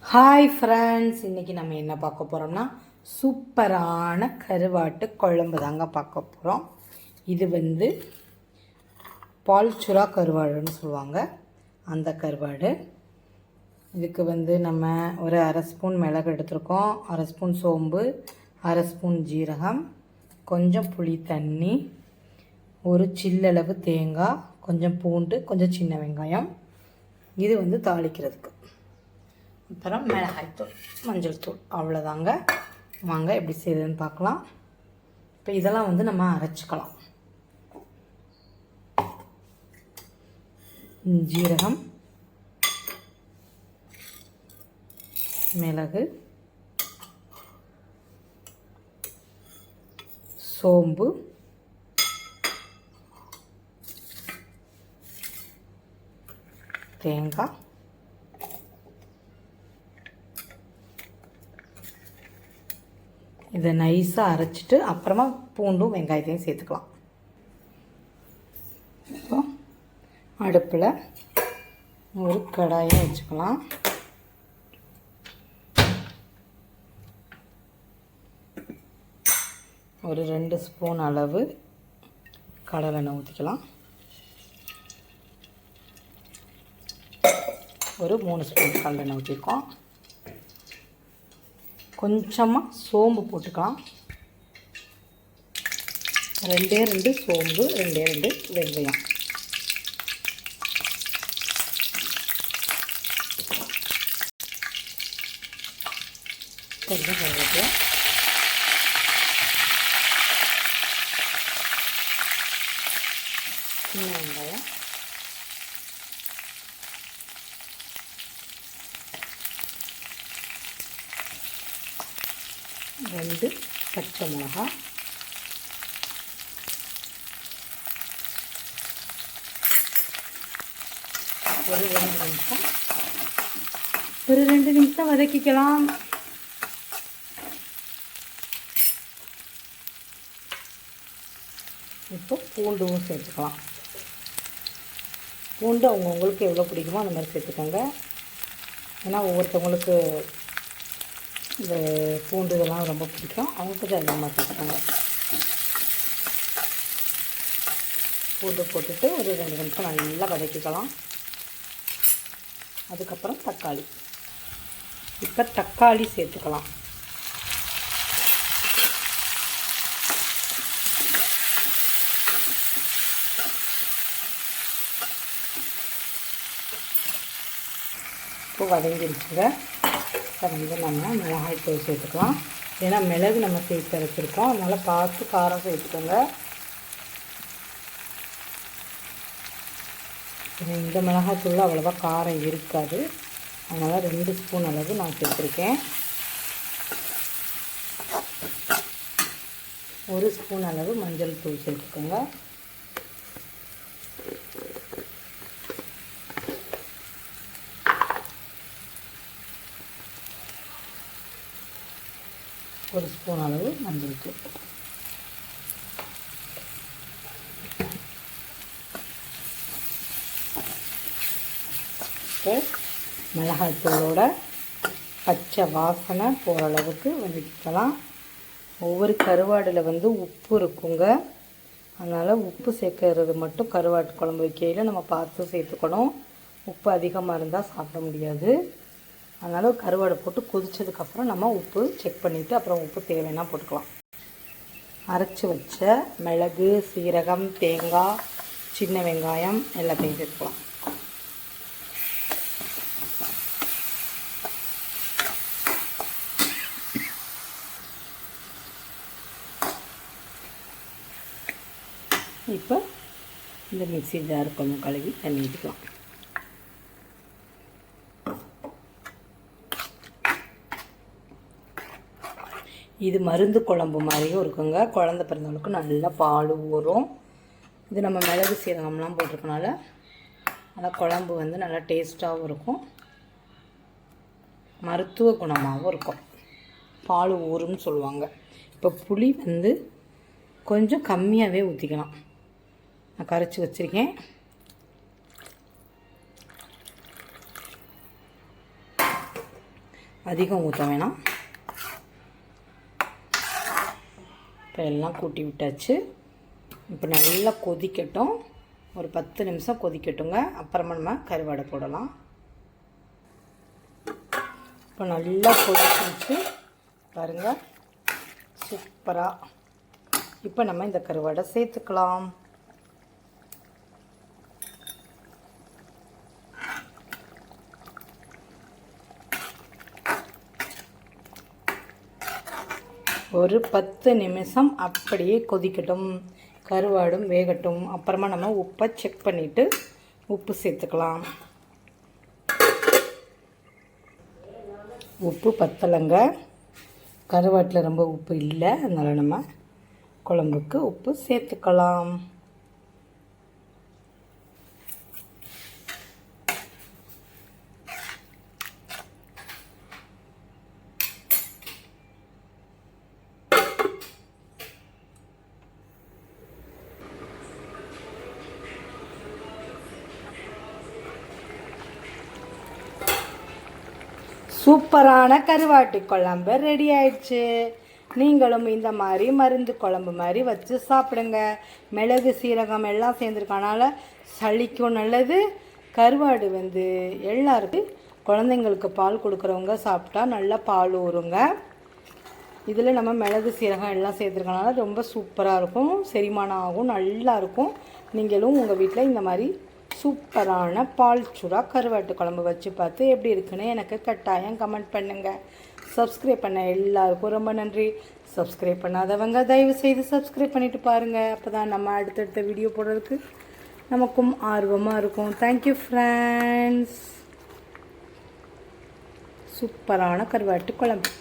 Hi friends, இன்றைக்கி நம்ம என்ன பார்க்க போகிறோம்னா சூப்பரான கருவாட்டு குழம்பு தாங்க பார்க்க போகிறோம். இது பால் சுறா கருவாடுன்னு சொல்லுவாங்க. அந்த கருவாடு இதுக்கு நம்ம ஒரு அரை ஸ்பூன் மிளகு எடுத்துருக்கோம், அரை ஸ்பூன் சோம்பு, அரை ஸ்பூன் ஜீரகம், கொஞ்சம் புளி தண்ணி, ஒரு சில்லளவு தேங்காய், கொஞ்சம் பூண்டு, கொஞ்சம் சின்ன வெங்காயம். இது தாளிக்கிறதுக்கு. அப்புறம் மிளகாய்த்தூள், மஞ்சள் தூள், அவ்வளோதாங்க. வாங்க எப்படி செய்யுதுன்னு பார்க்கலாம். இப்போ இதெல்லாம் நம்ம அரைச்சிக்கலாம். ஜீரகம், மிளகு, சோம்பு, தேங்காய், இதை நைஸாக அரைச்சிட்டு அப்புறமா பூண்டும் வெங்காயத்தையும் சேர்த்துக்கலாம். இப்போ அடுப்பில் ஒரு கடாயை வச்சுக்கலாம். ஒரு 2 ஸ்பூன் அளவு கடலெண்ணெய் ஊற்றிக்கலாம். ஒரு 3 ஸ்பூன் கடலெண்ணெய் ஊற்றிருக்கோம். கொஞ்சமாக சோம்பு போட்டுக்கலாம். 2 சோம்பு, 2 வெந்தயம். கொஞ்சம் கருவேப்பிலை, சின்ன வெங்காயம், ரெண்டு பச்சை மிளகாய், ஒரு 2 நிமிஷம் வதக்கிக்கலாம். இப்போ பூண்டும் சேர்த்துக்கலாம். பூண்டு அவங்கவுங்களுக்கு எவ்வளோ பிடிக்குமோ அந்த மாதிரி சேர்த்துக்கோங்க. ஏன்னா ஒவ்வொருத்தவங்களுக்கு இந்த பூண்டு இதெல்லாம் ரொம்ப பிடிக்கும், அவங்க கொஞ்சம் அதிகமாக சேர்த்துக்கோங்க. பூண்டு போட்டுட்டு ஒரு 2 நிமிஷம் நல்லா வதக்கிக்கலாம். அதுக்கப்புறம் தக்காளி, இப்போ தக்காளி சேர்த்துக்கலாம். இப்போ வதங்கிடுச்சுங்க. நம்ம மிளகாய்த்தூள் சேர்த்துக்கலாம். ஏன்னா மிளகு நம்ம சேர்த்து அரைச்சிருக்கோம், அதனால் பார்த்து காரம் சேர்த்துக்கோங்க. இந்த மிளகாய்த்தூள் அவ்வளோவா காரம் இருக்காது, அதனால் 2 ஸ்பூன் அளவு நான் சேர்த்துருக்கேன். 1 ஸ்பூன் அளவு மஞ்சள் தூள் சேர்த்துக்கோங்க. ஒரு ஸ்பூன் அளவு மஞ்சள் தூள். மிளகாய்த்தூளோட பச்சை வாசனை போகிற அளவுக்கு வதக்கிக்கலாம். ஒவ்வொரு கருவாடில் உப்பு இருக்குங்க, அதனால் உப்பு சேர்க்கறது மட்டும் கருவாட்டு குழம்பு வைக்கையில் நம்ம பார்த்து சேர்த்துக்கணும். உப்பு அதிகமாக இருந்தால் சாப்பிட முடியாது. அதனால் கருவாடை போட்டு கொதித்ததுக்கப்புறம் நம்ம உப்பு செக் பண்ணிவிட்டு அப்புறம் உப்பு தேவைன்னா போட்டுக்கலாம். அரைச்சி வச்ச மிளகு, சீரகம், தேங்காய், சின்ன வெங்காயம் எல்லாத்தையும் சேர்த்துக்கலாம். இப்போ இந்த மிக்ஸி ஜார் கொஞ்சம் கழுவி தண்ணி ஊற்றிக்கலாம். இது மருந்து குழம்பு மாதிரியும் இருக்குங்க. குழந்தை பிறந்தவங்களுக்கு நல்லா பால் ஊறும். இது நம்ம மிளகு சீரகம்லாம் போட்டிருக்கனால நல்லா குழம்பு நல்லா டேஸ்ட்டாகவும் இருக்கும், மருத்துவ குணமாகவும் இருக்கும். பால் ஊறும்னு சொல்லுவாங்க. இப்போ புளி கொஞ்சம் கம்மியாகவே ஊற்றிக்கலாம். நான் கரைச்சி வச்சுருக்கேன். அதிகம் ஊற்ற வேணாம். இப்போ எல்லாம் கூட்டி விட்டாச்சு. இப்போ நல்லா கொதிக்கட்டும், ஒரு 10 நிமிஷம் கொதிக்கட்டுங்க. அப்புறமா நம்ம கருவாடை போடலாம். இப்போ நல்லா கொதிச்சு பாருங்கள், சூப்பராக. இப்போ நம்ம இந்த கருவாடை சேர்த்துக்கலாம். ஒரு 10 நிமிஷம் அப்படியே கொதிக்கட்டும், கருவாடும் வேகட்டும். அப்புறமா நம்ம உப்பை செக் பண்ணிவிட்டு உப்பு சேர்த்துக்கலாம். உப்பு பத்தலைங்க, கருவாட்டில் ரொம்ப உப்பு இல்லை, அதனால் நம்ம குழம்புக்கு உப்பு சேர்த்துக்கலாம். சூப்பரான கருவாட்டு குழம்பு ரெடி ஆயிடுச்சு. நீங்களும் இந்த மாதிரி மருந்து குழம்பு மாதிரி வச்சு சாப்பிடுங்க. மிளகு சீரகம் எல்லாம் சேர்ந்துருக்கனால சளிக்கும் நல்லது. கருவாடு எல்லாருக்கும், குழந்தைங்களுக்கு பால் கொடுக்குறவங்க சாப்பிட்டா நல்லா பால் ஊறுங்க. இதில் நம்ம மிளகு சீரகம் எல்லாம் சேர்த்துருக்கனால ரொம்ப சூப்பராக இருக்கும், செரிமானம் ஆகும், நல்லாயிருக்கும். நீங்களும் உங்கள் வீட்டில் இந்த மாதிரி சூப்பரான பால் சுறா கருவாட்டு குழம்பு வச்சு பார்த்து எப்படி இருக்குன்னு எனக்கு கட்டாயம் கமெண்ட் பண்ணுங்கள். சப்ஸ்கிரைப் பண்ண எல்லாருக்கும் ரொம்ப நன்றி. சப்ஸ்கிரைப் பண்ணாதவங்க தயவு செய்து சப்ஸ்கிரைப் பண்ணிவிட்டு பாருங்கள். அப்போ தான் நம்ம அடுத்தடுத்த வீடியோ போடுறதுக்கு நமக்கும் ஆர்வமாக இருக்கும். Thank you friends. சூப்பரான கருவாட்டு குழம்பு.